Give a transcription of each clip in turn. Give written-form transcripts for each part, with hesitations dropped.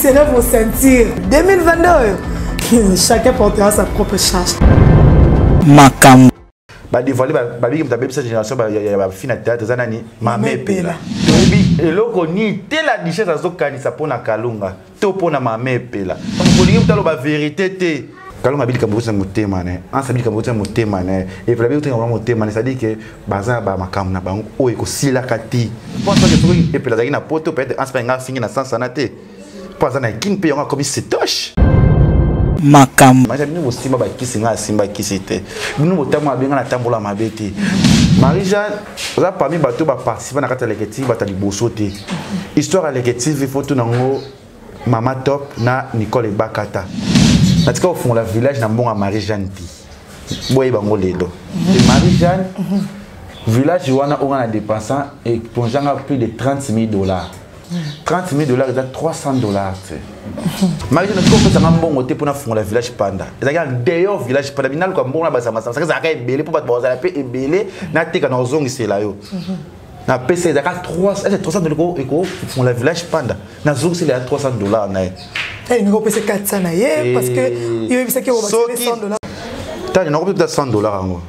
Seigneur vos sentir. 2022, chacun portera sa propre charge. Makam. Bah dévoiler bah big m'taper cette génération bah y a fin à théâtre zanani mamé pela. Et loko ni telle richesse azo kanisa pona kalunga. To pona mamé pela. Molingi mtalo ba vérité te. Kalunga bili kambuza motema ne. Ansa bili kambuza motema ne. Et puis la bili kambuza motema ne, ça dit que baza ba makam na bango o eko sila kati. Pour ça que et puis la zaki na poto peut-être ansa nga fingi na sansa na te. Pour ça na kin pe yonga comme c'est toche. Makam. Nous aussi ba kisinga simba kisite. Nous motama benga na tambola mabeti. Marie-Jeanne, là parmi bateau ba participer na kata leketi ba tali bosote. Histoire à leketi il faut tout nango Mama Top na Nicole Bakata. Natika au fond la village na mbonga Marie-Jeanne ti. Boye bango lelo. Et Marie-Jeanne village wana on a dépensé et plongeant plus de $30,000. $30,000 c'est $300. Marie-Jeanne tu peux faire un bon côté pour na fond la village panda. Ezaka d'ailleurs village panda binal ko mbonga ba sama ça ça ka ebele pour ba za pe ebele na teka na zongi c'est là yo. Na PC ezaka $300 eko fond la village panda. Na zongi c'est là $300 na. Et nous pèse 400 na ye parce que il y a qui on va $100. T'as une peut-être $100 en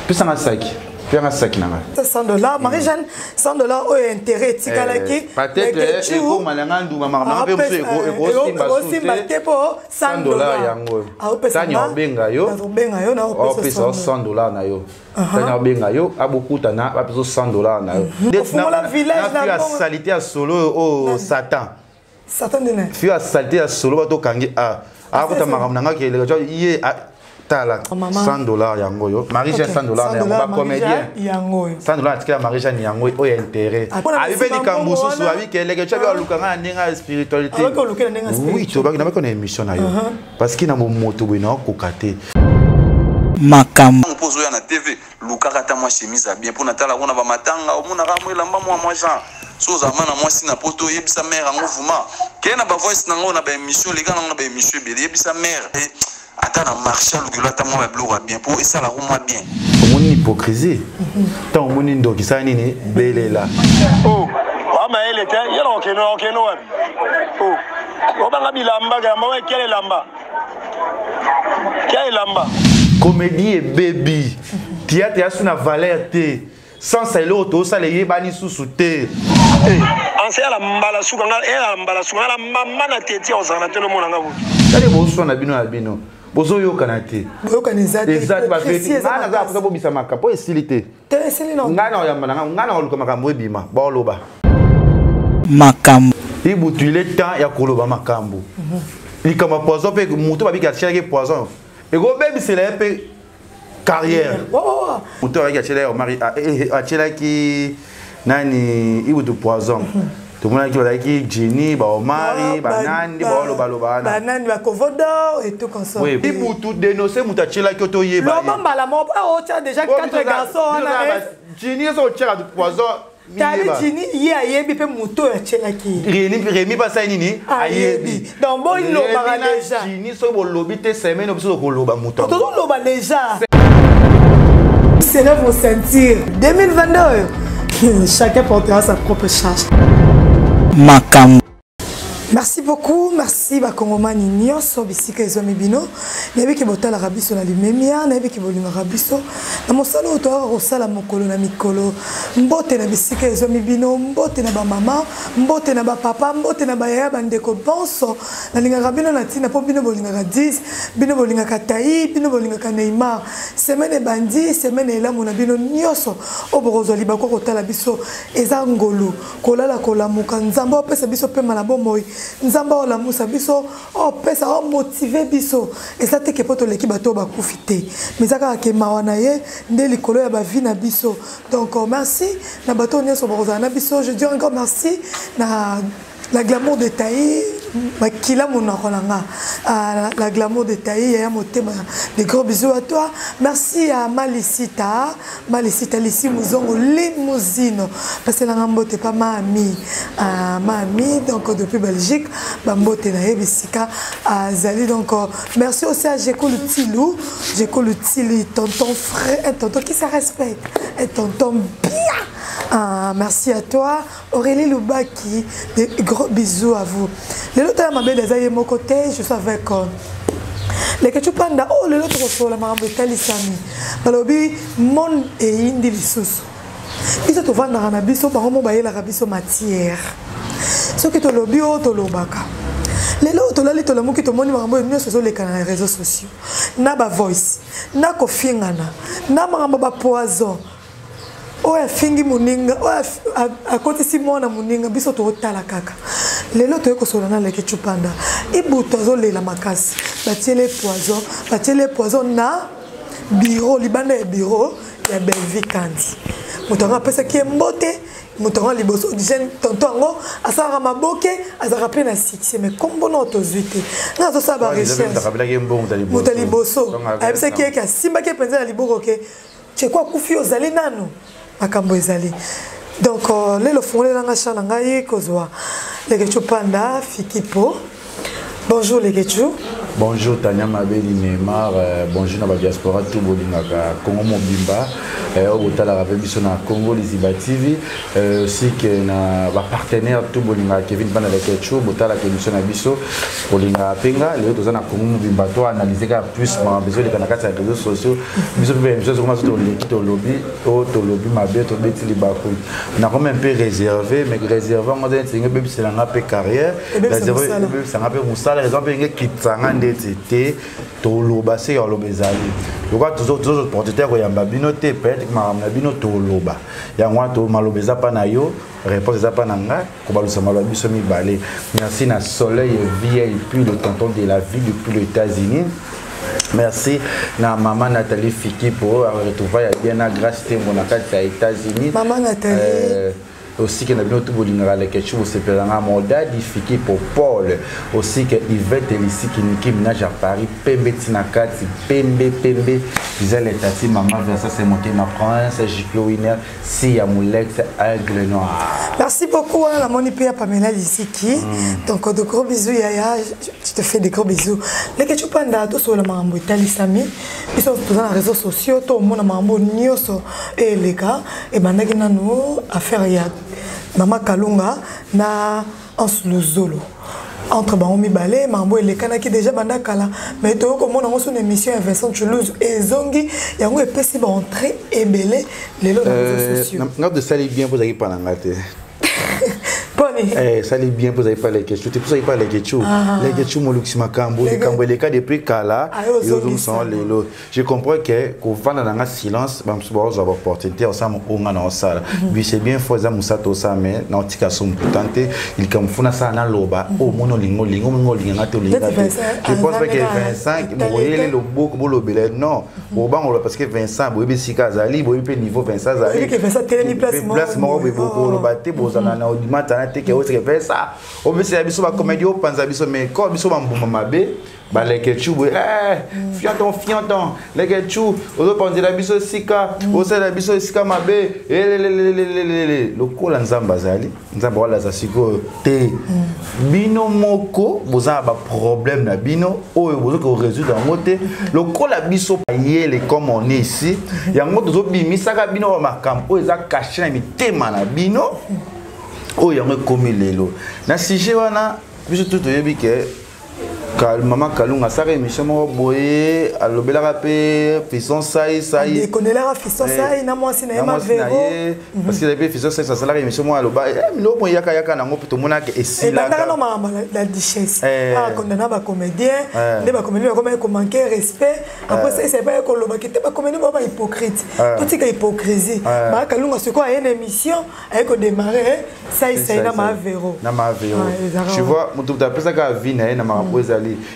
plus ça na sac. Faire un sac nanga. $100. Marie-Jeanne, $100 au intérêt tikalaki. Peut-être eko malangandu mama pe mso eko simba pour $100 yango. Tanya obenga yo. Na opesa $100 na yo. Tanya obenga yo abokuta na ba peso $100 na yo. Na village na salité à solo au Satan. Satan de ne. Fio à salité à solo ba to kangi a ko ta makamnanga ke le ye $100 yango yo. Marie-Jeanne $100 na ba comédien. $100 tikela Marie-Jeanne yango o ya intérêt. Abi pe di kambusu su abi ke leke chabi olukanga ndinga spiritualité. Oui, to ba na ba ko na émission na yo. Parce que na moto bino ko kate. Makam. On pose na TV, lukaka ta moi chemise bien pour natala ona ba matanga o mona ramwe lamba moi Jean. So za mana moi si na poto yebisa mère en mouvement. Kena ba voice na ngona ba émission les gars na ba émission be yebisa mère. Attends, marcher à moi bien pour et ça la roue bien. Mon hypocrisie. Tant mon indo qui ça nini belle là. Oh, mais elle était, il y a ok no. Oh, on va bilamba gamba quelle lamba. Quelle lamba. Comédie et baby. Théâtre y a sous la valeur té. Sans ça l'auto ça les bani sous té. Ancien la mbala soukanga et la mbala soukanga la maman na téti on s'en a tellement mon angabou. Allez bon son albino. Bozo yo kanate. Boyo kaneza. Exact ba feti. Ngana za afika bobisa makapa po esilité. Te esili non. Ngana ya mana ngana oluka makambo ebima. Ba oloba. Makam. Ibutu ile temps ya koloba makambo. Likama poison pe muto ba bika cheke poison. Et go baby c'est la pe carrière. Muto ba bika cheke o mari a chela ki nani ibutu poison. Tout le monde qui va dire Jenny, Omari, Banani, Baloba, Banani, Kovodo et tout comme ça. Oui, et pour tout dénoncer, Moutachela qui est au L'homme la mort, tu as déjà 4 garçons. Jenny, c'est au tir de poison. T'as dit Jenny, il y a Yebi, puis Mouto et Tchelaki. Rémi Bassanini, Ayebi. Donc, bon, il l'a déjà. Jenny, c'est au lobby, t'es semaine, au lobby, Mouton. Tout le monde déjà. Seigneur vos sentir. 2022, chacun portera sa propre charge. Makam. Merci beaucoup, merci bakongomani nyonso bisika ezomi bino nayebi ke botala rabiso na limemia nayebi ke bolinga rabiso na mosala oyo toyaka kosala mokolo na mikolo mbote na bisika ezomi bino mbote na bamama mbote na bapapa mbote na bayaya bandeko bonso nalingaka bino na ntina mpo bino bolingaka 10 bino bolingaka Tai bino bolingaka Neymar semaine ebandi semaine elamu na bino nyonso oyo bokozwa libako kotala biso eza ngolu kolala kolamuka nzambe opesa biso pema na bomoi nzamba ola musa biso o pesa o motiver biso eza te ke poto leki bato ba kufite mizaka ke mawana ye nde likolo ya ba vie na biso donc merci na bato nyeso boza na biso je dis encore merci na la glamour de Tai Makila Monakolanga, la glamour de Tai, des gros bisous à toi. Merci à Malicita, Lissi Mouzongo, limousine. Parce que la Rambote pas Mami, donc depuis Belgique, Bambote Nae Bissika, Zali. Donc merci aussi à Jeko le Tilou, tonton frère, un tonton qui se respecte, un tonton bien. Ah, merci à toi. Aurélie Loubaki, des gros bisous à vous. Les autres, je mon côté, je suis avec les Ketchup Panda. Oh, les autres, je la maman Betali Sami. Balobi, monde et indi lissus. Ils sont vendus dans la biso, par exemple, ils la biso matière. Ce qui est le bio, to lobaka. Les autres, là, les autres, qui te montrent, sur les réseaux sociaux. Na ba voice, na kofingana, na maramba poison. Oya fingi muninga, oya à côté si moi na muninga, biso to tala kaka. Les autres, ils sont dans les Ketchup Panda. Ils boutent la makasi, battent les poisons na bureau, libanda et bureau, ya Belvi Kandi. Moutonga pesa qui est mboté, moutonga liboso dizaine tontongo, asara maboke, asara pe na succès mais combo na autozuité. Na to sa ba recherche. Mouta liboso. Pesa qui est ka simba qui penza na liboko ke. Che kwa kufi ozali nano. Makambo ezali. Donc le fondé na chala ngai kozwa. Les Ketchup Panda Fikipo. Bonjour les Ketchup. Bonjour Tania Mabeli Neymar, bonjour na ba diaspora tout bolingaka Congo Mobimba, au Botala Rabiso na Congo Liziba TV, aussi que na ba partenaire tout bolingaka Kevin Bana de Ketchup, Botala émission na biso bolinga penga, les autres na Congo Mobimba to analyser ka plus ma besoin de kanaka sur les réseaux sociaux, biso pe biso comment sur l'équipe to lobby mabe to beti libako. On a quand même un peu réservé, mais réservé on a dit que c'est la ngape carrière, réservé c'est la ngape musala, raison pe ngekitsanga ndetete to loba se yo lobezali. Loka toujours porteur ko yamba bino te peut-être que ma bino to loba. Ya ngwa to malobeza pa na yo, réponse za pa na nga ko balusa malwa biso mi balé. Merci na Soleil VIP le tonton de la vie depuis les États-Unis. Merci na maman Nathalie Fiki pour retrouver bien na grâce témoin na les États-Unis. Maman Nathalie aussi que nous avons tout bolinga les Ketchup c'est présent à Moda difficulté pour Paul aussi que Yvette ici qui Nicki Minaj à Paris Pembe Tinakati Pembe ils les tati maman Versa c'est monté ma prince Giclo Winner si ya Moulex Aigle Noir. Merci beaucoup à la monipé Pamela Lissiki. Donc de gros bisous Yaya, je te fais des gros bisous. Les Ketchup Panda tout sur le mambo Talisami, ils sont présents dans les réseaux sociaux, tout le monde mambo nyoso et les gars et bandaki nanu affaire ya Mama Kalunga na Ansluzolo. Entre Baomi Balé, Mambo et les Kanaki déjà Bandakala. Mais tu vois comment on a une émission à Vincent Toulouse et Zongi, il y a un peu si bon très ébélé les lots dans les réseaux sociaux. Non, de ça, bien, vous avez pas l'anglais. Ça allait bien, vous n'avez pas les questions. Vous n'avez pas les questions. Les questions, les cas de prix Kala, je comprends que quand on a un silence, on va avoir opportunité ensemble on a salle. Mais c'est bien, il faut que ça soit mais dans tika son tenter, il comme fona ça na loba, au monolingo je pense que Vincent, le beaucoup le belé non. Au banc parce que Vincent, boibe sikazali, boibe niveau Vincent zali. Place moi beaucoup le battre, bozana na matin que autre fait ça au mais c'est biso ba comédie au panza biso mais ko biso ba mbuma mabe ba les Ketchup fianton les Ketchup au panza la biso sika au c'est la biso sika mabe le ko la nzamba zali nzamba wala za siko te bino moko boza ba problème na bino o bozo ko résoudre en moté le ko la biso yele comme on est ici yango tozo bimisaka bino ba makambo eza caché na mitema na bino. Oh, il y a un commis l'élo. Na sujet wana, biso tout yebi ke maman Kalunga ça émission mo boye alobela rapé fisson sai il connaît la fisson sai na moi sina ma véro parce que depuis fisson sai ça la émission mo aloba lo mo yaka na ngo to mona ke esila et dans maman la duchesse ah condamna ba comédien ne ba comédien comme manquer respect après ça c'est pas que lo ba qui pas comédien ba hypocrite tout c'est hypocrisie ma Kalunga c'est quoi une émission avec démarrer sai na ma véro tu vois mon tout d'après ça ka vie na ma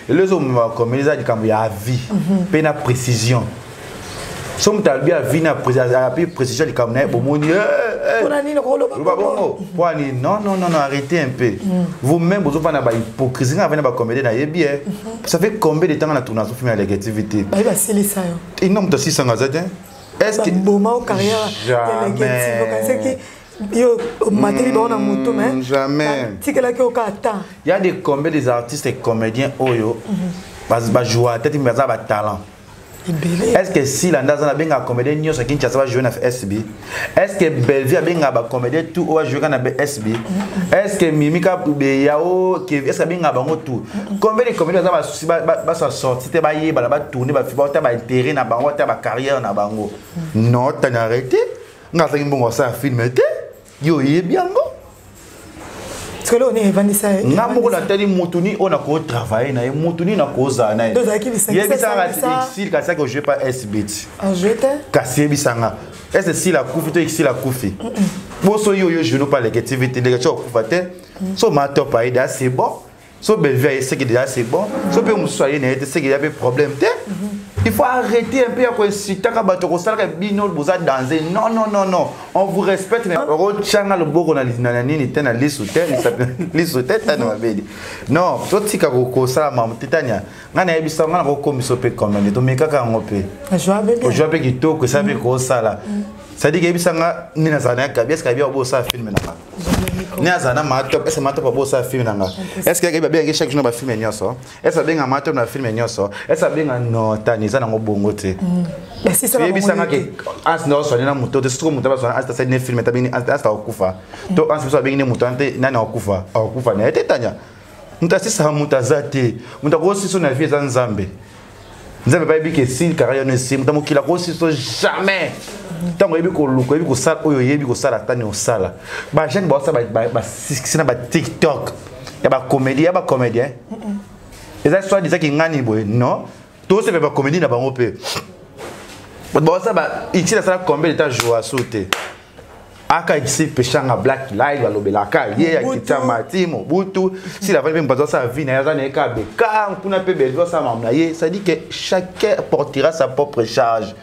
et les hommes comme ils ont dit qu'il y a vie, peine à précision. Si on a bien vie, précision du cabinet, non, arrêtez un peu. Vous-même, vous avez une hypocrisie, vous avez une comédie, ça fait combien de temps on a tourné sur la négativité? Il n'y a pas 600 ans. Est-ce que jamais. Il y a des combien des artistes et comédiens oyo, bas jouer tête mais ça talent. Est-ce que si l'andaza na benga comédie nyo sa Kinshasa va jouer na SB? Est-ce que Bellevue benga ba comédie tout va jouer na SB? Est-ce que Mimika Yao qui est-ce que benga bango tout? Combien de comédiens za ba souci ba sortir te ba yé ba tourner ba fiba ta ba intérêt na bango ta ba carrière na bango. Non, t'as arrêté. Nga sa mbongo sa film te. Yo yé biango. Parce que là on est Vanessa. Nga moko na tani motuni on a ko travailler na motuni na ko za na. Deux aki bisanga. Yé bisanga exil ka ça que je pas SBT. En jeté. Kasi bisanga. Est-ce si la koufi to exil la koufi. Bo so yo je ne pas l'activité les gens koufaté. So ma top aida c'est bon. So Bellevue c'est que déjà c'est bon. So peut me soyer né c'est qu'il y a des problèmes te. Il faut arrêter un peu à quoi si tu as battu au salaire bino boza danser. Non non non non. On vous respecte mais rochanga le boko na nini tena lisouter il s'appelle lisouter tana mabedi. Non, so tika ko sala mam titania. Ngana ebisa ngana ko komiso pe commande to meka ka ngope. Je vois pe kitoko ça pe ko sala. Ça dit que ebisa nga nina zana ka bien ska bien bo sa film na. Ni azana matop est-ce matop bo sa film nanga. Est-ce que bien que chaque jour ba film nyoso? Est-ce bien nga matop na film nyoso? Est-ce bien non tani za na ngobongo te. Mais si ça va ebisa ke as no so na muto te siko muto ba so as ta ne film ta bini as ta okufa. To as so bini muto ante nana okufa. Okufa na etanya. Muta si sa muta zate. Muta ko si so na vie za nzambe. Nzambe ba biki si carrière ne si muta mokila ko si so jamais. Tango yebi ko luko yebi ko sala oyo yebi ko sala tani o sala ba jeune ba sa ba sina ba TikTok ya ba comédien eza soit disait ki ngani boy non tout se ba comédie na bango pe ba sa ba ici la sala combien de temps jouer à sauter aka ici pechanga black live ba lobela ka ye ya kitama timo butu si la vale ba sa vie na ya na ka be ka kuna pe be sa mamna ye ça dit que chacun portera sa propre charge.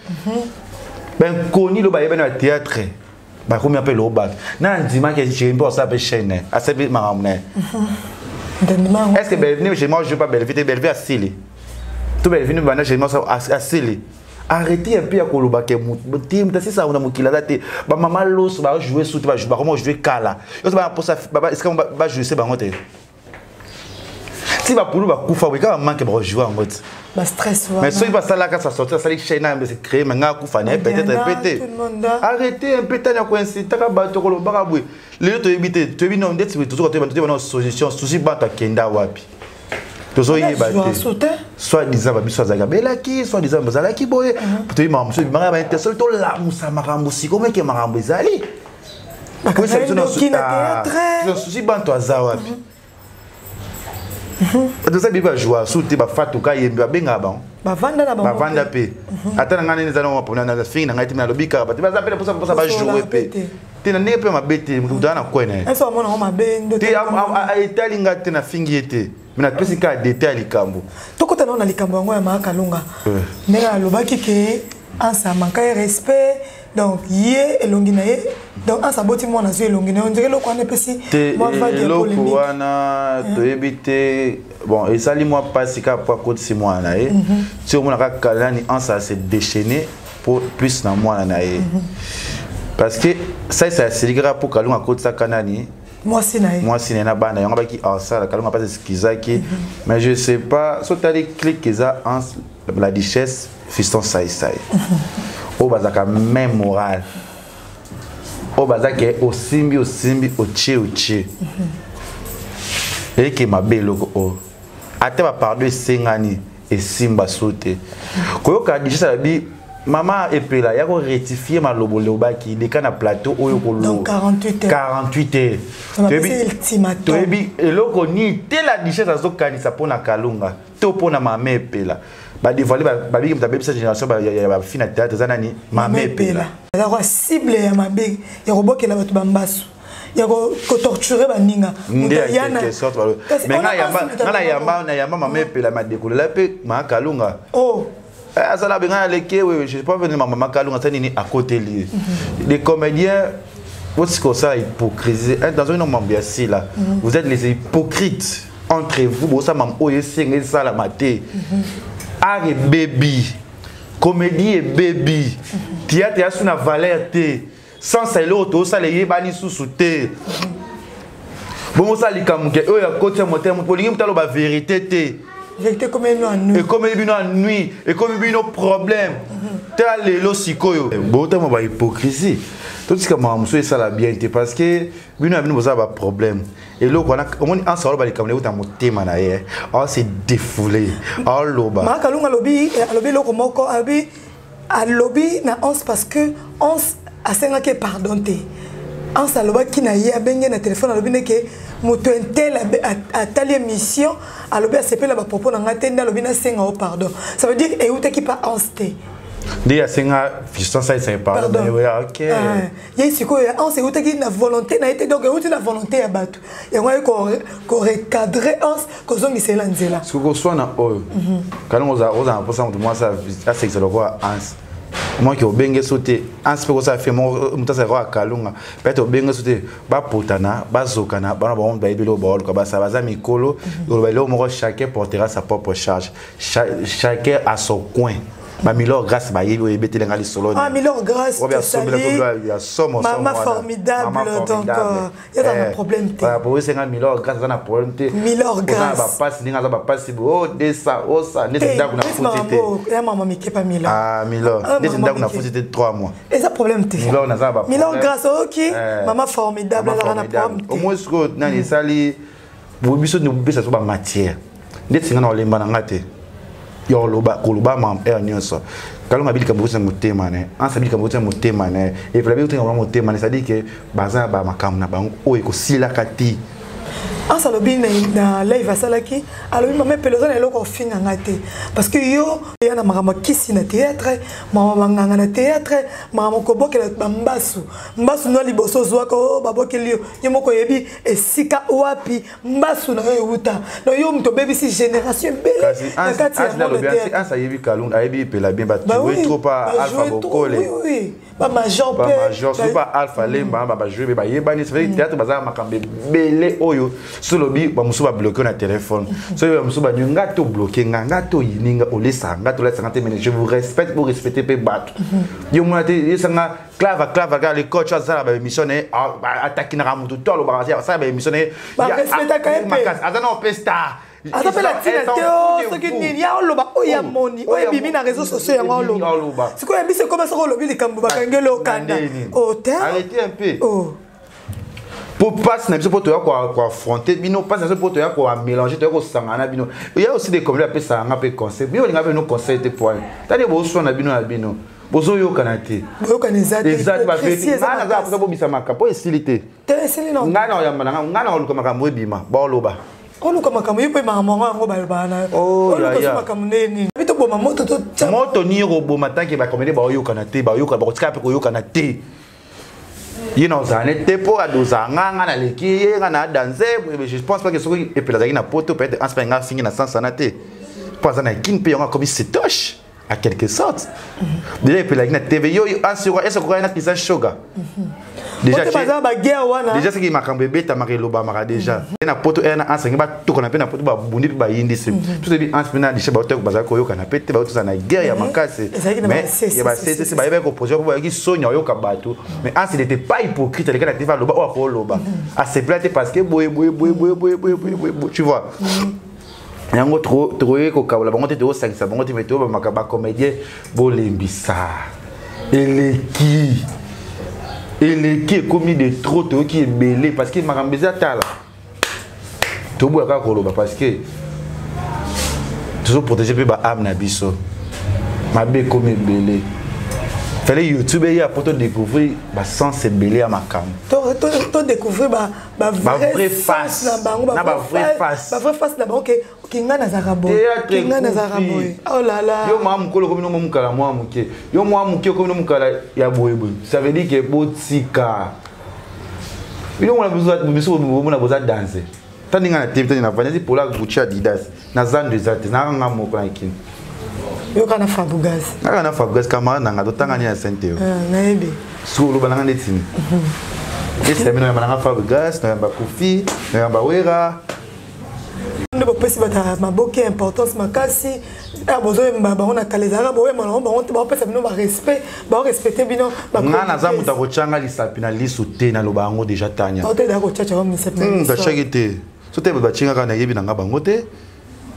Ben connu le baye ben au théâtre ba ko mi appelle au bac na ndima ke je mpo sa pe chaîne a se bi maramne est-ce que Bellevue chez moi je pas Bellevue à Sili tout Bellevue bana chez moi à Sili arrêtez un peu à koloba ke mutim ta ça on a mukila date ba mama los ba jouer sous ba jouer comment jouer kala yo ba pour ça est-ce que ba jouer c'est ba ngote si ba pour ba kufa we ka manque ba jouer en mode bah stress mais si pas ça là quand ça sortir ça les chaînes c'est créé mais nga kufa ne peut-être pété arrêtez un peu tanya ko inciter ka ba to ko ba bwe le to éviter to bi non ndeti to ko to ba to solution souci ba ta kenda wapi to so yi ba te soit disant ba biso za gabela ki soit disant bazala ki boye to yi ma muso bi ma ba te so to la musa makambo si comment que makambo ezali ko ça to no souci ba to za wapi. Tout ça biba jouer sous te ba fatu ka yembi ba benga ba ba vanda na ba vanda pe atana ngane nzana wa pona na fin na ngati na lobika ba te ba zapela pour ça ba jouer pe te na ne pe ma bete mudana kwene eso mona ma bendo te a itali ngati na fingi ete mina pesi ka détail likambo to kota na likambo yango ya makalunga nera lobaki ke ansa manka respect donc yé elongi na ye donc ansa boti mwana zo elongi na on dirait loko ane pesi moi va dire polémique loko wana to ebité bon et ça li moi pas sika pour côté si moi na ye si on a kalani ansa se déchaîner pour plus na moi na ye parce que ça c'est ligra pour kalunga côté ça kanani moi si na bana yanga ba ki ansa la kalunga pas skizaki mais je sais pas so tali clique ça en la richesse fiston sai au bazaka même moral au bazaka au simbi au chi et qui m'a beloko o ate ba pardon sengani et simba sauter ko ka dit ça bi maman epela ya ko rectifier ma lobolo baki de kana plateau oyo ko lo 48 heures to bi eloko ni tela dichesse azokani sa pona kalunga to pona mama epela ba dévoiler ba big ta bébé cette génération ba ya fina théâtre zanani mama epela la ko cible ya mabe ya roboke la batu bambasu ya ko torturer baninga yana mais na yamba mama epela ma décoller pe ma kalunga oh azala benga leke oui je pas venir mama kalunga ça ni à côté lui les comédiens what's que ça hypocrisie dans un homme ambiance là vous êtes les hypocrites entre vous bon ça mam oye singe ça la maté art et baby comédie et baby théâtre a sous na valeur te sans ça l'autre ça les bani sous te bon ça likamuke oya côté moteur polingi mutalo ba vérité te vérité comme une nuit. Et comme une nuit, et comme un problème. Tel les sikoyo. Bon, t'as ma hypocrisie. Tout ce que moi, je suis ça la bien, parce que nous avons un problème. Et là, on a un salon qui est un thème. Oh, c'est défoulé. Oh, loba. Ma kalunga lobby, loko à lobby na 11 parce que 11 a 5 ans qui pardonné. 11 a lobby qui n'a eu à benga na téléphone à lobby que moto intel a telle mission à lobby a sepé la propos na ngatenda lobby na 5 ans pardon. Ça veut dire et où t'es qui pas 11 té. Déjà 5 ans fiston ça c'est pardon. OK. Il y a ici quoi 11 c'est où t'es qui na volonté na été donc où tu na volonté à battre. Et on va ko recadrer 11 ko zongi c'est lanzela. Ce que soit na oyo. Quand on a pour ça moi ça c'est que le roi 11. Moi qui au bengue sauté en ce que ça fait mon mutasa roi kalunga peut-être au bengue sauté ba potana ba zokana ba bon ba ibelo ba ko ba ça ba mikolo lo mo chacun portera sa propre charge chacun à son coin ba milor grâce ba yebi ebete lenga li solo ah milor grâce maman formidable donc il y a un problème ba bo 50 milor grâce na problème te milor grâce ba passe ninga ba passe bo de ça o ça ne c'est d'accord na fotité ya maman mi kepa milor ah milor ne c'est d'accord na fotité 3 mois et ça problème te milor na za ba milor grâce OK maman formidable là na problème au moins ce que na ni sali bo biso ne besa so ba matière ne singa na lemba na ngate yo loba koluba mam nyonso kalonga bilika mbusa mutema ne ansa bilika mbusa mutema ne et puis la bilika mutema ne ça dit que baza ba makam na bango o ekosila kati ansa lobi na live asalaki alobi mama peloza na eloko finga ngate parce que yo ya na makama kisi na théâtre mama banganga na théâtre mama kobokela bambasu mbasu no liboso zwako babokeli yo moko yebi esika wapi mbasu na yo uta no yo mto baby si génération belle na kati ya lobi ansa yebi kalunga yebi pela bien ba tu trop pas alpha bokole oui ba major pas alpha lemba ba jouer ba yebani c'est théâtre baza makambe belé oyo solobi ba musuba bloquer na téléphone so ba musuba ngato bloquer ngato yininga olesa ngato la 50 minutes je vous respecte pour respecter pe bato yo mona te yesanga clava ga les coachs ça ba émission ne attaquer na ramutu tolo ba ça ba émission ne ba respecter ka pe azana opesta atapela tina teo soki nini ya oloba oya moni oya bimi na réseaux sociaux ya oloba siko ya bise comment ça olobi likambo bakangelo kanda oh arrêtez un peu oh pour passer na biso poto ya quoi affronter bino passer na poto ya quoi mélanger to ya ko sangana bino il y a aussi des comme la pesa nga pe conseil bino linga pe no conseil te point tadi bo so na bino bozo yo kanate boyo kanezate exact ba fait ngana za ko bobisa makapo esilité te esili no ngana ya malanga ngana oluka makambo ebima ba oloba oluka makambo yipe makambo ngo balbana oluka makambo neni bito boma moto to moto ni roboma tanke ba komede ba yo kanate ba yo ka ba kotika pe ko yo kanate you know ça n'était pas à 12 ans na leki na danser je pense pas que ce qui est pelazaki na poto peut être en Espagne fini na sans sanate pas na kin pe on comme c'est toche à quelque sorte déjà pelazaki na TV yo asuro est-ce que na kisa shoga déjà ce qui m'a cambré beta mareloba mara déjà na poto na enseigner ba to kona pe na poto ba bundi ba yindi se tout c'est bien enseigner na ba to ba ko yo kana pe te ba to na guerre ya makase mais ya ba c'est ba ko projet ko ba ki sonya yo ka bato mais enseigner n'était pas hypocrite les gars na TV loba o ko loba a se plate parce que boy tu vois yango trop ko ka la bango te o 5 bango te meto ba makaba comédien bo lembisa qui est commis de trop qui est belé parce que marambeza tala to boya ka koloba parce que toujours protéger pe ba âme na biso mabe comme belé fallait YouTube ya pour te découvrir ba sens belé à makam to découvrir ba vraie face na bango ba vraie face na bango que kinga na zarabo oh là là yo mamu kolo comme no mukala moi muke yo moi muke comme no mukala ya boyebo ça veut dire que botika yo on a besoin de danser tandinga na TV na vanesi pour la Gucci Adidas na zande zate na nga moko na kin yo kana Fabregas kamara nanga totanga ni ya sente na ebe solo bananga netini ese mino ya bananga Fabregas na ba Kofi na ba Wera ndo bopesi bata maboke importance makasi bozo bango na kalezaka boye malongo bango te bapesa bino ba respect ba respecter bino ngana za muta ko changa lisapi na lisu te na loba ngo déjà tanya ote da ko chacha ba misapi da chagite so te ba chinga kana yebi na nga bango te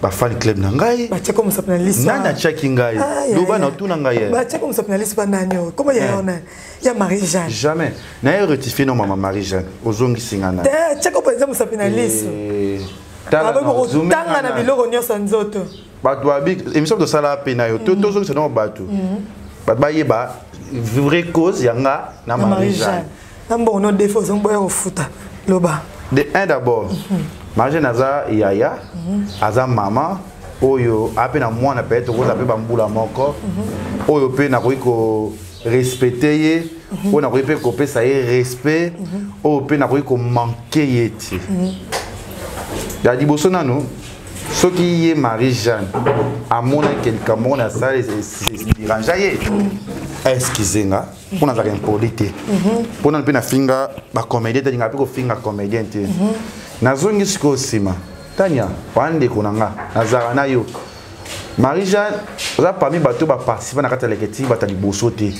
ba fan club na ngai ba cheko musapna liste nana chaki ngai loba na tuna ngai ba cheko musapna liste ba nanyo comment ya ona ya Marie-Jeanne jamais na rectifier non maman Marie-Jeanne ozongi singana cheko par exemple musapna liste tala tanga na biloko nyonso nzoto bato abi émission de sala pena yo to zo no bato ba yeba vraie cause yanga na Marie-Jeanne nambo no défaut zombo ya ofuta loba de un d'abord Marie-Jeanne aza yaya aza mama oyo ape na mwana peut-être ko zape bambula moko oyo pe na ko respecter ye o na ko pe ko pesa ye respect oyo pe na ko manquer ye ti ya diboso nanu soki ye Marie-Jeanne amona quelqu'un mona ça dérangeait excusez-moi pour nous impolité pour nous na finga ba comédien te nga pe ko finga comédien te nazongi siko sima tanya wande kunanga nazara na yo Marie-Jeanne za parmi bato ba participer na kata leketive batali boso te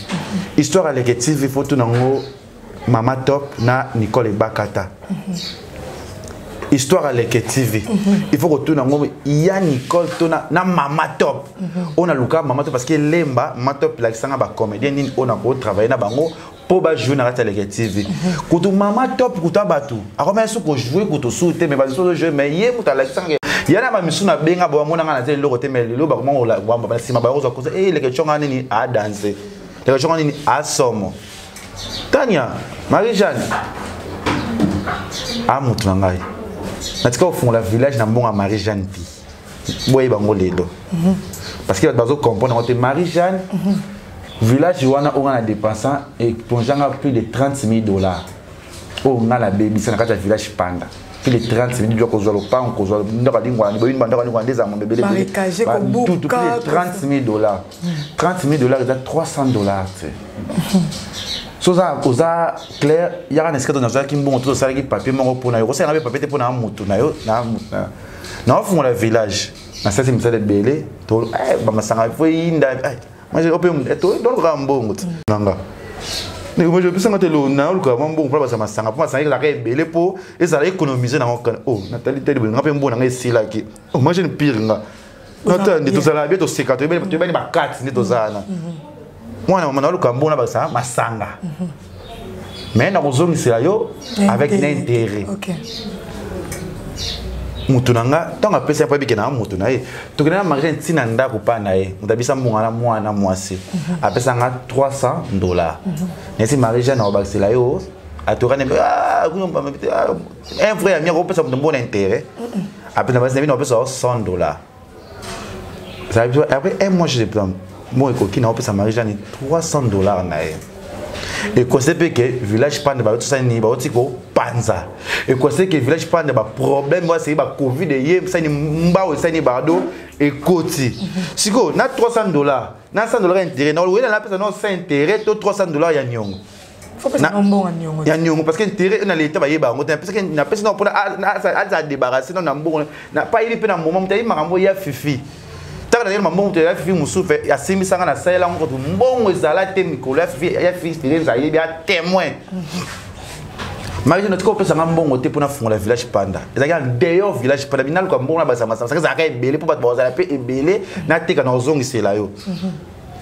histoire leketive il faut tout nango Mama Top na Nicole Bakata histoire leketive il faut que tout nango ya Nicole tona na Mama Top on a luka Mama Top parce que lemba Mama Top la sanga ba comédien ni on a ko travailler na bango pour ba jouer na la télé kutu Mama Top kuta batu akoma so ko jouer kutu soute mais ba so jouer mais ye muta la sanga yana ba misu na benga ba mona na tele loko te mais lo ba ko la ba ba sima ba ko ko le ke chonga ni a danser le ke chonga ni a somo Tania Marie-Jeanne a mutu ngai natika au fond la village na mbonga Marie-Jeanne ti boye bango lelo parce que bazo comprendre que Marie-Jeanne village wana on a dépensé et plongeant plus de $30,000 on a la baby ça na kata village panda plus de $30,000 ko zo lo pa on ko zo ndaka lingwa ni boyini bandaka lingwa ndeza mo bebele tout plus de $30,000 $30,000 c'est $300 soza oza clair ya na escato na zo ki mbongo to sala ki papier moko pona yo ko sala papier te pona mutu na yo na ofu la village na sasa misale belé to ba masanga fo inda moi j'ai opé to don rambongo nanga ne moi je pense que le na luka mbongo pour ba masanga pour masanga la belé po et ça économiser na oh Nathalie tele be ngape mbona ngai sila ki oh moi je ne pire nga natandi to sala bien to seka to be ba 4 ni to zana moi na luka mbona ba sa masanga mais na kozongisela yo avec l'intérêt OK mutunanga tanga pesa pa bikena mutu na ye tokena Marie-Jeanne tina ndako pa na ye mutabisa mbonga na mwana mwasi apesa nga $300 nesi Marie-Jeanne na bakisela yo atorane un frère ami ko pesa mutu bon intérêt apena basi na pesa $100 ça après un mois je plan moi ko na pesa Marie-Jeanne $300 na ye et quoi c'est que village pande ba tout ça ni ba otiko panza et quoi c'est que village pande ba problème moi c'est ba covid et ça ni mbao ça ni bardo et koti siko na $300 na $100 intérêt na oui na pesa non c'est intérêt to $300 ya nyongo faut pas non bon nyongo ya nyongo parce que intérêt na l'état ba yeba ngote parce que na pesa non pour na débarrasser non na mbongo na pas il pe na moment mutayi makambo ya fifi tanga na mbongo te ya fifi musufe ya simisanga na sala ngo to mbongo ezala te mikolo ya fifi ya fifi tireza yebi ya témoin Marie-Jeanne notre pesa mbongo te pona fonga la village panda ezaka dehors village panda binal ko mbongo na basa masaka ça ka ebele pour ba za pe ebele na teka na ozongisela yo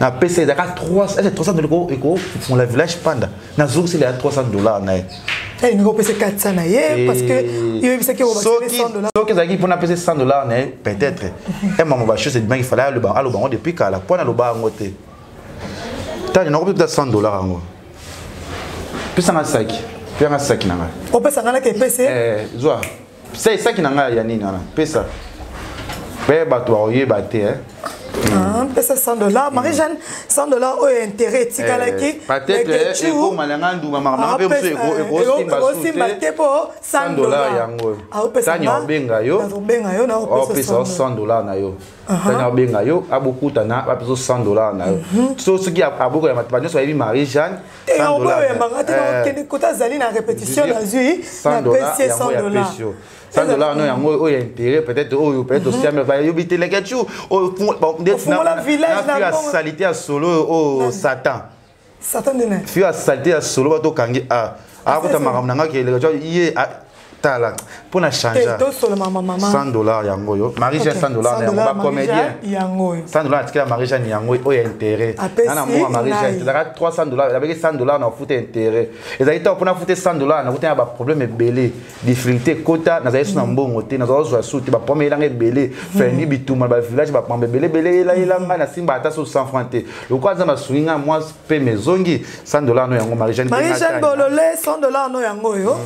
na pesa ezaka 300 $300 eko fonga la village panda na zongisela $300 na il ne peut pas 400 parce que il veut que $100 so que zaki pour na pesa $100 na peut-être et maman ba chose il fallait le bango depuis kala pona lo bango te tani na ko peut-être $100 ngo pesa na saki pesa saki nanga o pesa ngala ke pesa zoa c'est ça qui nanga ya nini na pesa pe ba to oyeba te pesa $100 Marie-Jeanne $100 au intérêt tikalaki peut-être eko malanga nduma mama pe mso eko simba te po $100 yango tanya obenga yo na pesa $100 na yo tanya obenga yo abokuta na ba pesa $100 na yo so ce qui aboko ya matibano so yebi Marie-Jeanne $100 ya kota zali na répétition na zui na pesa $100 $100 non yango o intérêt peut-être aussi mais va yobite les ketchu au la village na salité à solo au Satan de ne fi à salité à solo to kangi a ko ta makamnanga ke le ketchu yé tala pour na changer. $100 yango yo. Marie-Jeanne $100 yango comédien. $100 tikela Marie-Jeanne yango o intérêt. Na mo Marie-Jeanne tezaka $300 avec $100 na foutre intérêt. Et ça pour na foutre $100 na foutre ba problème belé, difficulté kota na zaïs na mbongo te na zo souti ba pomé la belé, fendi bituma ba village ba pomé belé la ilanga na simba ata so 100 francs te. Le quoi za ma swinga moi pe mezongi $100 no yango Marie-Jeanne. Marie-Jeanne bololé $100 no yango yo.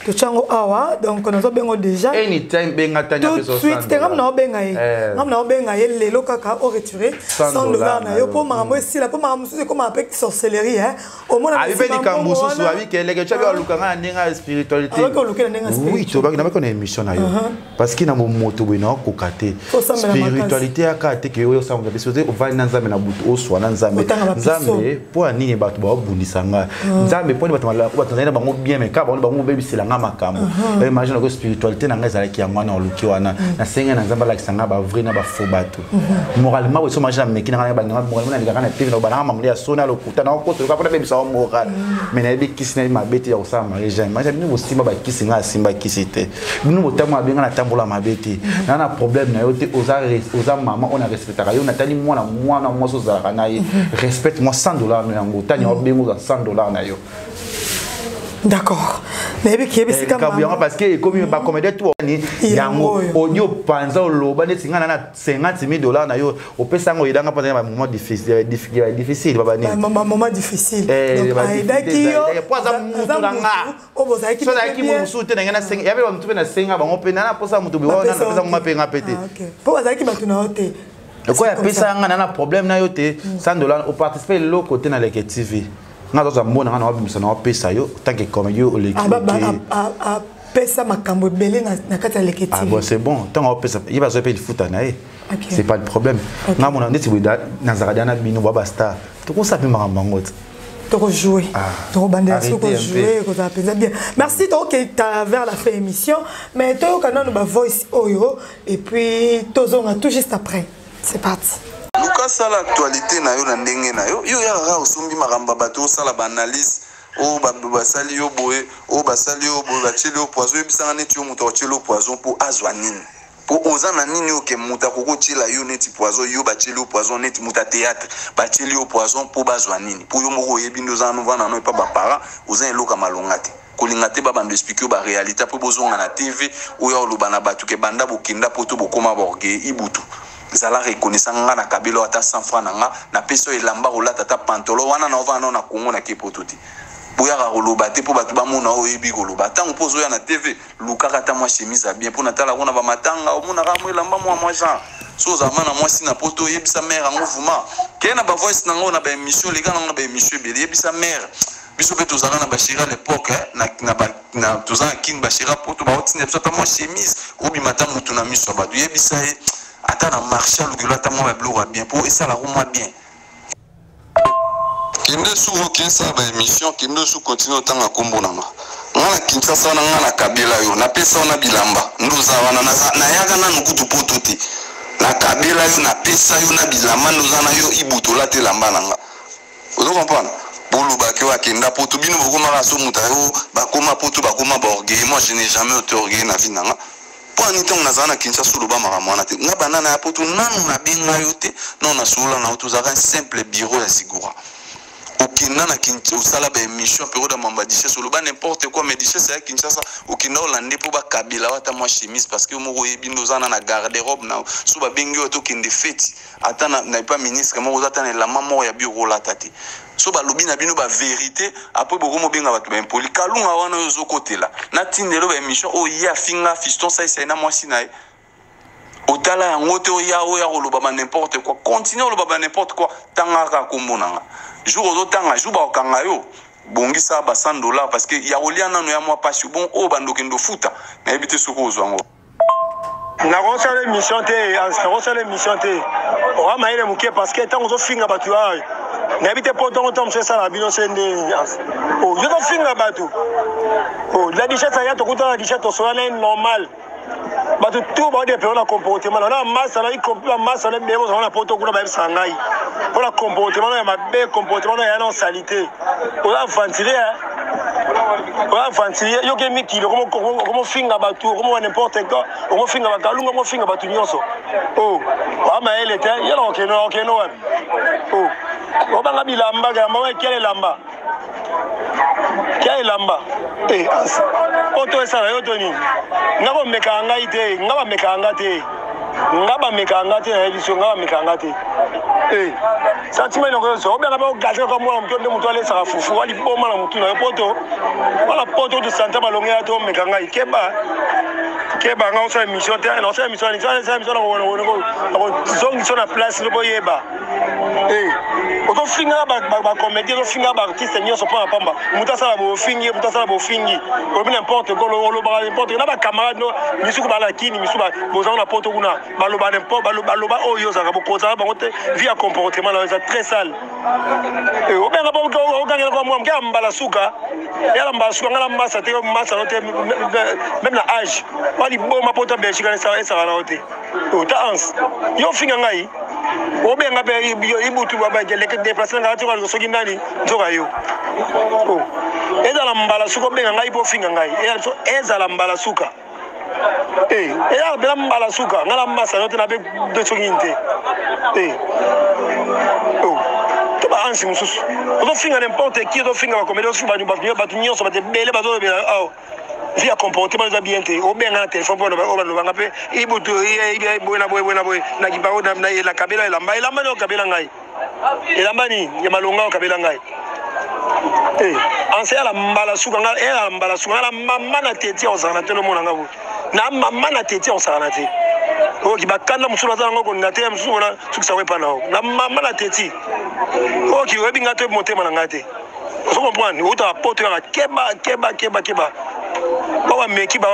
To chango awa donc on a bengo déjà. Anytime benga tanya peso. Tout de suite ngam na benga ye. Ngam na benga ye lelo kaka au retirer $100 na yo po mama si la po mama c'est comme avec sorcellerie hein. Au moins na be ni kambusu so avec les chabi olukanga ndinga spiritualité. Oui, tu vas na ko na émission na yo. Parce que na mo moto bino ko kate. Spiritualité akate ke yo sa ngaba bisoze o va na nzambe na butu o swa na nzambe. Nzambe po anini bato ba bundisanga. Nzambe po ni bato mala ko bato na bango bien mais ka bango bebisela nga makambo. Imagine que spiritualité na ngazala ki yango na oluki wana. Na senga na nzamba la kisanga ba vrai na ba faux bato. Moralement bo so maja meki na nga ba moralement na ngaka na TV na ba na mamuli ya sona lokuta na ko to ka pona bebisa o moral. Mais na bi kisina mabeti ya osama Marie-Jeanne. Maja bino simba ba kisinga simba kisite. Bino botamwa benga na tambola mabeti. Na na problème na yo te oza maman on a respecté yo natali mwana moi so za na ye. Respecte moi $100 no yango tani o bengo za $100 na yo. D'accord. Mais parce que comme il va commander tout yango audio panza loba ne singa na $50,000 na yo o pesa ngo idanga pendant un moment difficile baba ni moment difficile donc aidaki yo poza mutu nga o bozaki so na ki musu te na senga yabe mutu pe na senga bango pe na poza mutu bi wana na pesa ngo mapenga pete po bozaki batu na hote ko ya pesa nga na problème na yo te $100 o participer le côté na Leke TV. Na zo mbona ngana wabimisa na pesa yo tanke comme yo le a pesa makambo belé na kata Leke TV. Ah bon c'est bon tant on pesa il va se payer le foot na c'est pas le problème na mona ndeti buda na zaradana bino baba star to ko sape makambango to jouer to bander so ko jouer ko ta penza bien merci to que ta vers la fin émission mais to kana no ba voice oyo et puis tozonga tout juste après c'est parti. Luka sala actualité na yo na ndenge na yo yo ya ra osumbi makamba bato sala ba analyse o ba sali yo boye o ba sali yo boye ba cheli yo poison ebisanga neti yo muto cheli yo poison pour azwa nini pour oza na nini yo ke muta koko chela yo neti poison yo ba cheli yo poison neti muta théâtre ba cheli yo poison pour bazwa nini pour yo moko yebi ndoza no vana no pa ba para oza eloka malongate kolinga te ba bando expliquer ba réalité pour bozonga na TV o ya olobana batu ke banda bokinda poto bokoma borge ibutu zala reconnaissant nga na kabilo ata 100 francs nanga na peso elamba rolata ta pantolo wana na ova na Kongo na kepototi boya ga roloba te po batu ba mona o yebi koloba tango pozo ya na TV lukaka ta moi chemise bien po na tala kona ba matanga o mona ga mo elamba moi Jean so za mana moi sina poto yebisa mère ngo vuma ke na ba voice nango na ba émission les gars na ba émission be yebisa mère biso pe tozala na bashira l'époque na tozala kin bashira poto ba otine biso ta moi chemise o bimata mutu na miso ba yebisa attends na marché le ta moi bloura bien pour ça la roue bien kinde souvent kin ça ba émission kinde sou continue autant à kombonanga ngana Kinshasa na kabila yo na pesa na bilamba ndoza wana na yaga na ngutu pototi na kabila yo na pesa yo na bilamba ndoza na yo ibutola te lamba nanga vous comprenez bolu baki wa kenda poto bino bokoma la so mutayo bakoma poto bakoma borgue moi je n'ai jamais été orgueilleux na vie nanga pour un temps on a Kinshasa le bama ramana te na banana ya poto nanu na benga yote non na sola na utuzaka un simple bureau ya sigura okina na Kinshasa osala ba émission période de mamba diche solo ba n'importe quoi mais diche c'est à Kinshasa okina olande po ba kabila wata moi chemise parce que moko yebindo zana na garde-robe na so ba bengi oto kende fête ata na pas ministre moko zata na la maman ya bureau la tati so ba lobi na bino ba vérité après boko mo benga batu ba impoli kalunga wana yo zo côté là na tindelo ba émission o ya finga fiston ça c'est na moi sinae otala yango te o ya loba n'importe quoi continue loba n'importe quoi tangaka kombonanga jour au tanga jour ba okanga yo bongisa ba $100 parce que ya olia nanu ya moi pas bon o bandokendo futa na ebite soko ozwango na rosala émission te o ama ile muke parce que tango zo finga batu ay na ebite poto ntom ça la bino sende o yo zo finga batu o la dichette ya to kuta la dichette so na normal batu tout ba de pe na comportement na masse na ikompla masse na memo na poto kuna ba sangai pour la comportement ya mabe comportement ya non salité o la ventiler Ouais, fancy, yo ke mikilo, comment finga batu, comment n'importe quoi, comment finga bakalunga, comment finga batu nyonso. Oh, ama elle était, y'a okeno. Oh, obanga bilamba ga mawe kele lamba. Kele lamba. Eh, oto esa yo to ni. Ngaba mekanga ite, ngaba mekanga te. Ngaba mekanga te na edition, ngaba mekanga te. Eh, sentiment ngo so, obanga ba gaze ko mwa mto mutu ale sa fufu, wali boma na mutu na poto. Wala poto de santa balonge ya to mekanga keba nga osa mission te, na osa mission ni sa mission na wona zong so na place no boyeba. Eh, oto finga ba comédie, oto finga ba artiste nyonso pa pamba. Muta sala bo fingi, o n'importe quoi, lo ba n'importe, na ba camarade no, misuku ba la kini, misuku ba bozana na poto kuna, ba lo ba n'importe, ba lo ba oyo za ba ko za ba ngote via comportement là c'est très sale. Et au bien rapport au gagner comme moi m'ga mbala suka, ya mbala suka ngala mbasa te mbasa note même la âge. Wali bo ma poto Belgique na ça la note. O ta ans. Yo finga ngai. Au bien ngabe ibutu baba gele ke déplacer ngati ko so gindani nzoka yo. Oh. Eza la mbala suka bien ngai bo finga ngai. Eza la mbala suka. Eh, ela bela mbala suka ngala mbasa note na be de soginte. Eh. Oh. Tu vas en simusus. On finga n'importe qui, on finga la comédie, on finga batunion, ça va te belle, bateau de oh. Via comportement de bien te, au bien un téléphone pour le banapé, il bout buena na kibao na la kabila la mba, la mano kabila ngai. Et la mani, ya malonga kabila ngai. Eh, anse la mbala suka ngala, la mbala suka la mama na teti on s'en a tellement mon ngabo. Na mama na teti on s'en a teti. Oh, qui bakanda musula za ngoko na teti musula tukisa wepa nao. Na mama na teti. Oh, qui webi ngate motema na ngate. Vous comprenez? Ou ta porte la keba. Ba meki ba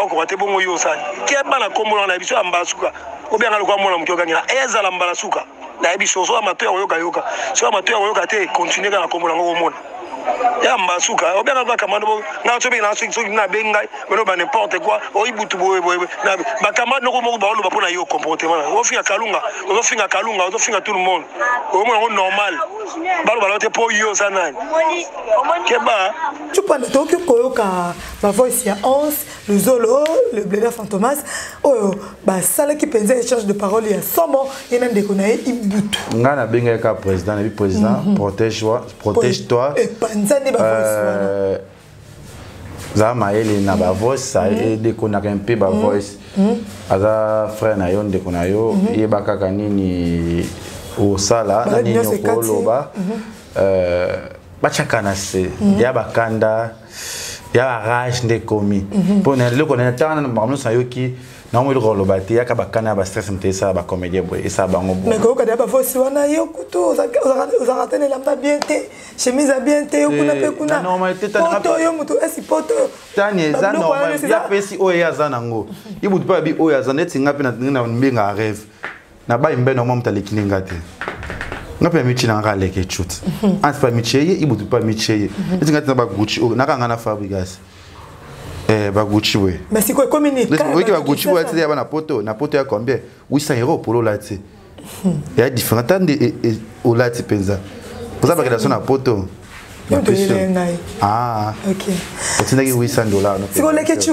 ko te bongo yo sani. Keba na kombo na biso ambasuka. Ou bien alikuwa mwana mkioga ngina eza la mbalasuka. Na biso so amateur yoka. So amateur yoka te continuer na kombo na ngoko mona. Ya mbasuka obia na kamando na to be na so na benga beno ba n'importe quoi o ibutu boye na ba kamando no ko mo ba lo ba pona yo comportement o finga kalunga tout le monde o mo normal ba lo ba te po yo sana keba tu parles to ko koyoka ba voice ya 11 le Zolo le Bleda Fantomas oh ba sala ki penza échange de paroles ya somo ina ndeko na ibutu ngana benga ka président na président protège-toi Zama ele na ba voice ça aide qu'on a un peu ba voice aza frère na yo ndeko na yo yeba kaka nini o sala na nini ko loba ba chakana se ya bakanda ya rage ndekomi pona le ko na tana na mamno sa yo ki na mo lo lobati ya ka bakana ba stress mtesa ba comédien boy et ça bango bon mais ko ka ba voice wana yo kuto za ratene lamba bien te chemise bien te kuna pe kuna poto yo mutu esi poto tani za normal ya pesi o ya za nango ibutu pa bi o ya za neti ngapi na mbenga rêve na ba imbe no mo mtalekini ngate ngapi michi na ngale ke chut ans pa micheye ibutu pa micheye eti ngati na ba Gucci o nakanga na Fabregas ba Gucci we mais c'est quoi communique oui que ba Gucci we ati ya na poto ya combien 800 € pour l'olati il y a différents temps de olati penza pour ça ba relation na poto ah ok c'est na 800 $. c'est quoi le ketchu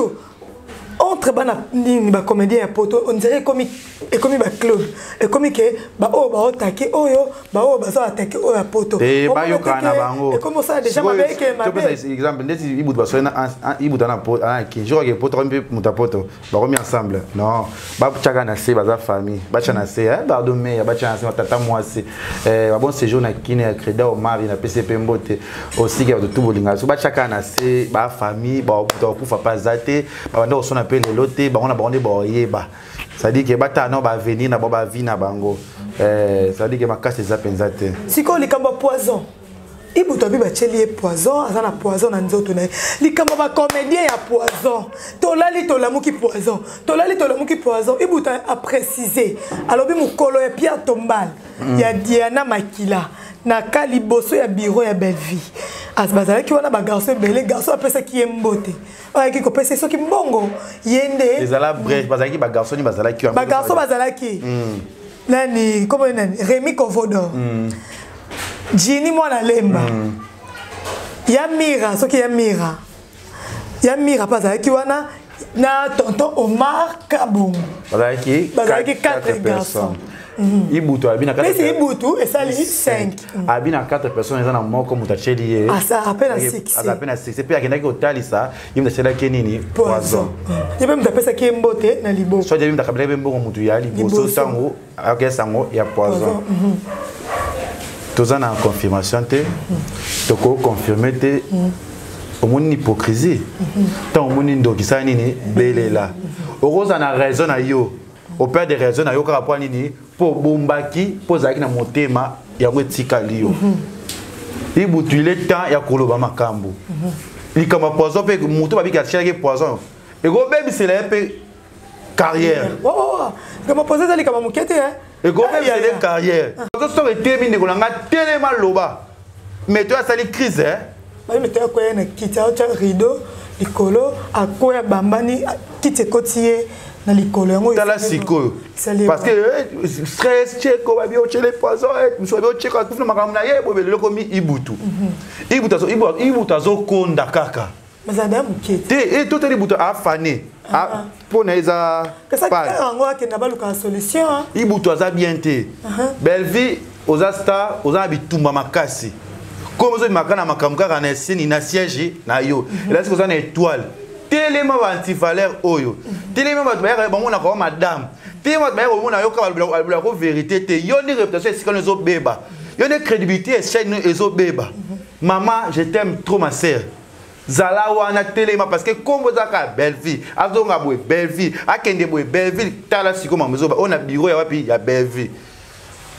entre bana ni ba comédien ya poto on dirait comme ba club et comme que ba o ba attaquer oyo ba o ba za attaquer oyo poto et ba yo kana bango et comment ça déjà ma bec ma bec exemple ndeti ibutu ba soina ibutu na poto ki je que poto mpe muta poto ba remis ensemble non ba chaka na se ba za famille ba chana se ba do me ba chana se tata mwasi ba bon séjour na kine ya crédit au mari na PCP mbote aussi que tout bolinga so ba chaka na se ba famille ba kufa pas zate ba ndo so na pe lelote ba on a bondé ba yeba ça dit que bata non ba venir na ba vie na bango ça dit que ma casse za penzate siko likamba poison ibuto bi ba cheli poison azana poison na nzoto na likamba ba comédien ya poison tolali tolamuki poison ibuto a préciser alors bi mukolo ya Pierre Tombal ya Diana Makila na kaliboso ya bureau ya Belleville azbazala ki wana ba garçon belé garçon apesa ki embote ki ko pesa so ki mbongo yende ezala bref bazaki ba garçon ni bazala ki ba garçon bazala ki nani comment nani Rémi Kovodo Jini mwana lemba Yamira, ce qui Yamira. Yamira, pas avec Kiwana, na tonton Omar Kabou. Bazaki 4 personnes. Ibutu abina 4 personnes. Mais c'est Ibutu et ça les 5. Abina 4 personnes ils en ont mort comme mutacheli. Ah ça rappelle à 6. Ça rappelle à 6. C'est puis akenda ki otali ça, il me chela kenini poison. Je peux me taper ça qui est mbote na libo. Soit je me taper be mbongo mutu ya libo so sango, akaya sango ya poison. Tozana en confirmation te. Toko confirmer te. Omoni hypocrisie. Tant omoni ndokisa nini belela. Oroza na raison na yo. Au père des raisons na yo ka rapport nini pour bombaki pour zaki na motema ya wetika liyo. Ibutu ile temps ya koloba makambo. Likama poison pe mutu babika chela poison. Et go baby c'est la pe carrière. Oh, comme poison ça likama mukete hein. Et go baby c'est la carrière. Quand ça été mine ko nga tellement loba. Mais toi ça les crise hein. Bah mais toi quoi na kita cha rideau likolo akoya bambani kite kotier na likolo yango tala sikoyo parce que stress cheko ba bio chele poison mso bio cheko kufuna makambo na ye bobele ko mi ibutu ibutu azo konda kaka mazada mukete et tout ibutu afane pona eza pas ngo akenda baluka solution ibutu aza bien te belle vie oza star oza bitumba makasi comme zo makana makambo kaka na sini na siège na yo là c'est oza na étoile tellement anti-valeur oyo tellement ba bango na ko madame tellement ba ko mona yo ka ba ko vérité te yo ni réputation est quand ezo beba yo ni crédibilité chaîne ezo beba maman je t'aime trop ma sœur zala wana tellement parce que comme zaka belle vie azonga boy belle vie akende boy belle vie tala siko mamezo on a bureau ya wapi ya belle vie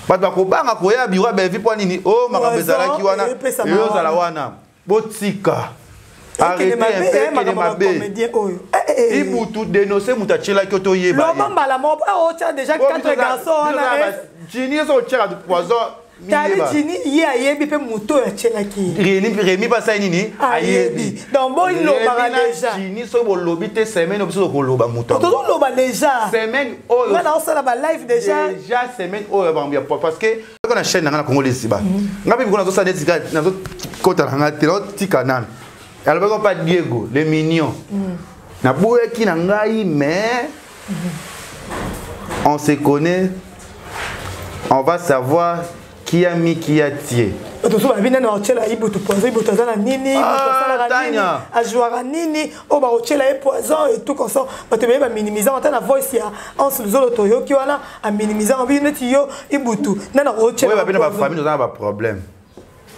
ba ko banga ko ya bureau belle vie po nini oh makambo zala ki wana yo zala wana botika arrêtez un peu de comédien. Il faut tout dénoncer Moutachela Kyoto Yeba. L'homme la mort, oh, tu as déjà 4 garçons. Gini sont tchela de poison. Tali Gini, y a yebi pe mouto ya tchela ki. Rémi pas ça nini? Ayebi. Donc bon il lobara déjà. Gini so bo lobi te semaine obiso ko loba mouto. Tout loba déjà. Semaine oh. Là on sala ba live déjà. Déjà semaine oh bambia parce que quand on chaîne na Congolais ici ba. Ngapi ko na zo sa netika na zo kota na telo tika nan. Alors pas Diego, les mignons. Na boue qui n'angaï mais on se connaît, on va savoir qui a mis qui a tiré. Tu sais bien na ochela ibutu poison ibutu za na nini a jouera nini o ba ochela poison et tout comme ça ba te ba minimiser on na voice ya on se zolo toyo ki wana a minimiser on bi neti yo ibutu na na ochela. Oui ba bien ba famille on a pas problème.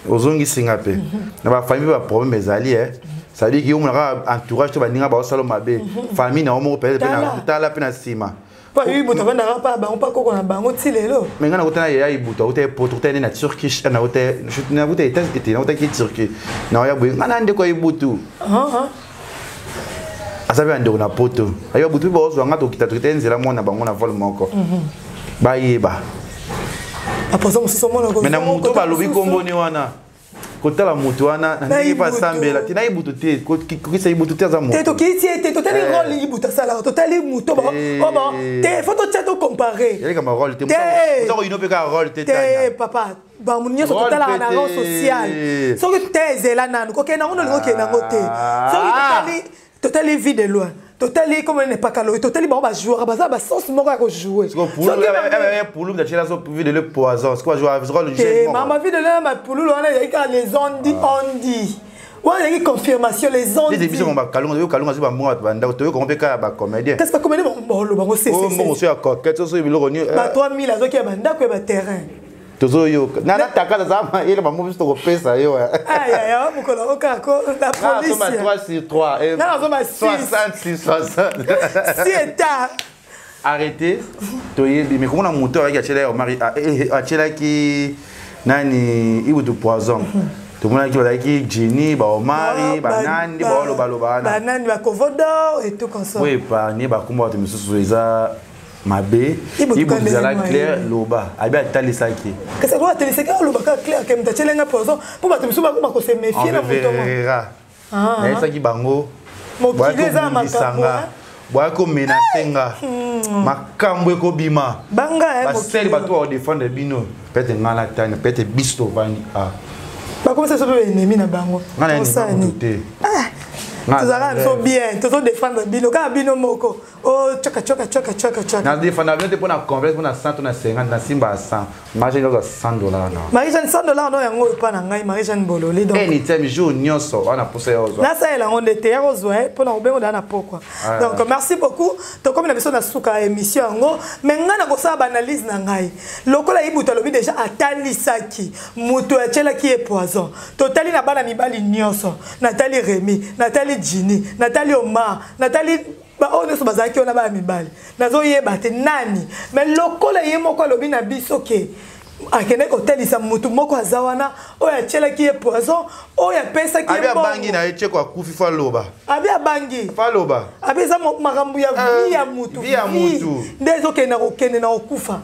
Ozongi singape na ba famille ba problème ezali ça dit que on a entourage to ba ninga ba salo mabe famille na omo pe na tala pe na sima pa ibuta bana pa ba on pa koko na bango tilelo mais ngana kotana ya ibuta ote potote na turkish na ote na ote était na ote ki turki na ya boy ngana ndeko ibutu asabe ande na poto ayo butu bo zo ngato kitatu nzela mona bango na vol moko ba yeba aposo musiso mona ko mais na muto ba lobi kombo ni wana kotala mutu wana na ngipa sambela tina ibutu te ko kisa ibutu te za mutu te to kiti te to tali rôle ibuta sala to tali mutu ba oh bon te photo chato comparer yali kama rôle te mutu ko inope ka rôle te tanya te papa ba munyo so tala na rôle social so que te zela nanu ko kena ngono lingo kena ngote so to tali vie de loin totali comme n'est pas calorique totali ba joueur ba sens moko ko jouer pour lui d'acheter la vie de le poison c'est quoi jouer rôle jeu maman vie de là ma pour lui on a les on dit ouais il confirmation les on dit les émissions ba kalunga ba moi ba ndako to ko mpeka ba comédien qu'est-ce pas comédien bon lo bango c'est bon monsieur coquette so bilo roni ba 3000 azoki ba ndako ba terrain tozo yo nana takata zama ile ba movie to pesa yo aïe aïe mukolo okako la police 3 sur 3 et 60 si état arrêtez toyebi mais comment on a moteur avec achela mari achela ki nani ibutu poison tout le monde qui va qui Jenny ba Omari ba nandi ba loba ba nandi ba kovodo et tout comme ça oui pa ni ba kumba tu misusu eza mabe ibutu za la clair loba abia talisaki qu'est-ce que talisaki loba ka clair que mtachelenga poison pour ba tu misusu ba ko se méfier na moto na esa ki bango mokileza makanga boya ko menacenga makambo ko bima banga ba sel ba to défendre bino peut-être ngala tane peut-être bisto vani Pas comme ça, ça peut ennemi na bango. Tozala so bien, tozo défendre bino ka bino moko. Oh choka. Na défendre bien pour na converse pour na 100 na 50 na simba 100. Margin de $100 na. Margin $100 no yango pa na ngai margin bololi donc. Any time jour nyonso on a poussé ozo. Na ça ela on était ozo pour na obengo na pokwa. Donc merci beaucoup. To comme na biso na suka émission yango, mais nga na ko sa analyse na ngai. Lokola ibuta lobi déjà atalisaki. Mutu achela ki e poison. Totali na bana mibali nyonso. Nathalie Rémy, Nathalie Jini, Nathalie Omar, Nathalie on est bazaki on a ba mibali. Nazo yeba te nani. Mais lokola ye moko lobi na biso ke akene kotelisa mutu moko azawana oya chela ki e poison oya pesa ki e abia bangi na eche kwa kufi fa loba. Abia bangi. Fa loba. Abia za makambu ya via mutu. Via mutu. Ndezo ke na okene na okufa.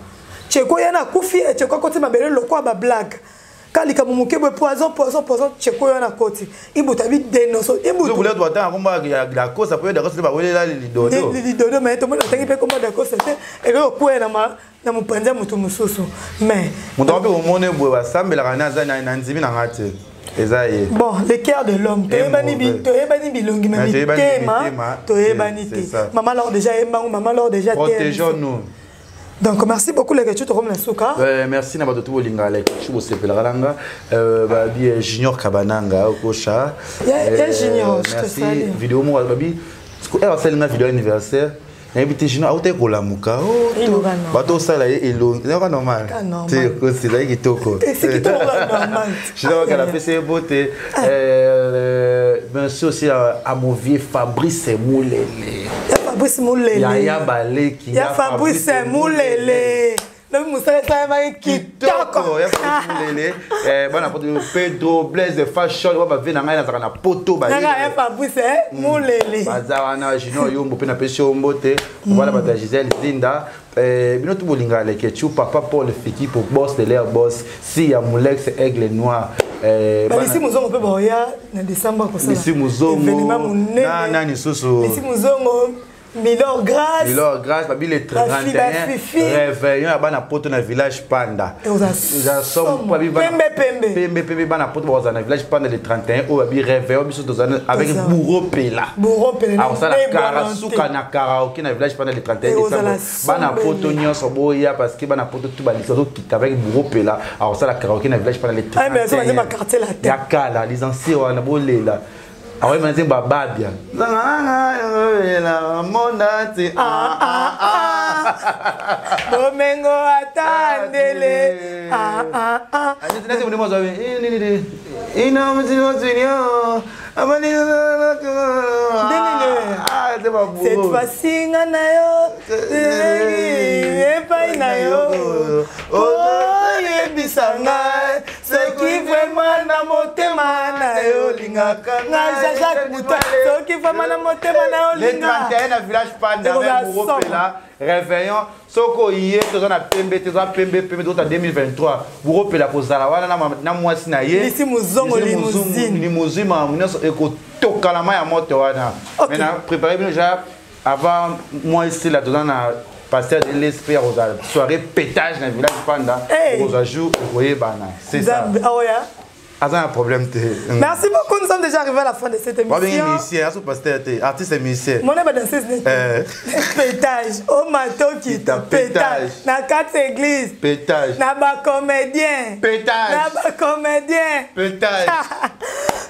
Cheko yana kufi e cheko kote mabele lokwa ba blague. Kalika mumuke bo poison cheko yana koti. Ibuta bi denoso. Ibuta. Vous voulez doit attendre combat la cause ça peut être d'accord ba wele la lidodo. Lidodo mais to mo tangi pe combat d'accord c'était et ko ko na mupanza mutu mususu. Mais mon doit au monde bo ba sambela kana za na nzimi na ngate. Ezaye. Bon, le cœur de l'homme. Toyebani bilongi mami tema. Toyebani te. Maman lors déjà embangu, maman lors déjà te. Protégeons-nous. Donc merci beaucoup les gars, tu te remets la souka. Merci na batoto bolinga like chubo sepelaranga ba bi Junior Kabananga okosha. Ya Junior, je te salue. Vidéo mo ba bi ce que elle na vidéo anniversaire. Invité Junior auto ko la muka. Bato sala elo, c'est pas normal. C'est que c'est là qui toko. C'est tout normal. Je dois qu'elle a fait ses beautés. Bien sûr aussi à mon vieux Fabrice Moulele. Fabrice Moulele. Yaya Baleki. Ya Fabrice Moulele. Le Moussa ça va kitoko. Ya Fabrice Moulele. Bon apporte Pedro Blaise de fashion, on va venir na poto ba. Ya Fabrice Moulele. Bazawana Junior Yombo pe na pesio mbote. Voilà ba Gisèle Zinda. Bino tout bolinga avec tu papa Paul Fiki pour boss de l'air boss si ya Moulex aigle noir. Ici Mouzongo peut boya na décembre ko ça. Ici Mouzongo. Na ni soso. Ici Mouzongo Milor grâce. Milor grâce babi le 31 réveillon à bana poto na village Panda. Za som babi pembe bana poto boza na village Panda le 31 au babi réveillon biso dozana avec Bourreau Pela. Alors ça la karasuka na karaoke na village Panda le 31 décembre. Bana poto nyonso boya parce que bana poto tout baliso qui avec Bourreau Pela. Alors ça la karaoke na village Panda le 31. Ah mais ça va ma quartier la tête. Yakala les anciens wana bolela. Ah oui, mais c'est bababia. Monate. Domingo atandele. Cette fois-ci, ce qui vraiment na motema na yo lingaka na Jacques Mouta ce qui vraiment na motema na yo lingaka le 31 na village Panda avec Bourreau Pela réveillon soko yé tozana pembe 2023 Bourreau Pela kozala wana na mwasi na ye ici muzongo limousine munyoso eko toka la ya moto wana maintenant préparer bien déjà avant moi ici là tozana pasteur de l'esprit aux soirée pétage dans le village Panda aux ajouts voyez bana c'est ça un problème. Merci beaucoup, nous sommes déjà arrivés à la fin de cette émission. Artiste et musicien. Mon nom est danseuse. Pétage. Au mato qui t'a pétage. Na quatre églises. Pétage. Na ba comédien. Pétage. Na ba comédien. Pétage.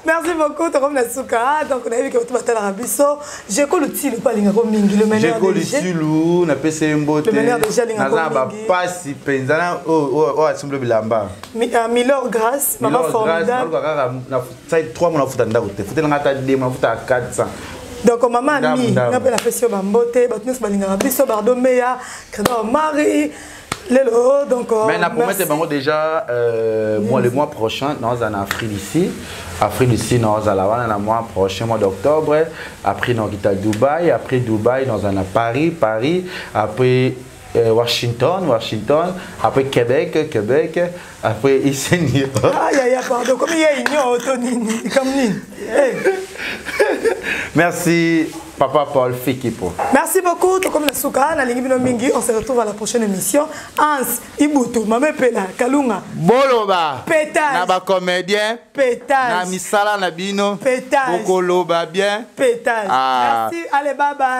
Merci beaucoup, Torom Nasuka. Donc on a vu que vous êtes à l'Arabiso. J'ai connu le Tilou, pas l'Ingago Mingi. Le meneur de J'ai connu le Tilou, na PC Mbote. Le meneur de Gé l'Ingago Mingi. Pas si penzana. Oh, assemblée Bilamba. Milor Grâce, maman formidable. 3 mois futa ndakote futa ngata 2 mois futa 400 donc maman mi na pe la pression bambote batnos balingaka biso bardo meya credo mari lelo donc mais na promettre bango déjà moi le mois prochain dans en Afrique d'ici dans la le mois prochain mois d'octobre après dans Dubaï après Dubaï dans un Paris après Washington, après Québec, après ici. Pardon, comme il y a une autre, comme Merci Papa Paul Fikipo. Merci beaucoup. Comme la souka, on se retrouve à la prochaine émission. Hans, Ibutu, Mame Pela, Kalunga. Boloba. Pétage. Naba comédien. Pétage. Na misala na bino. Pétage. Bokoloba bien. Pétage. Merci. Allez, bye bye.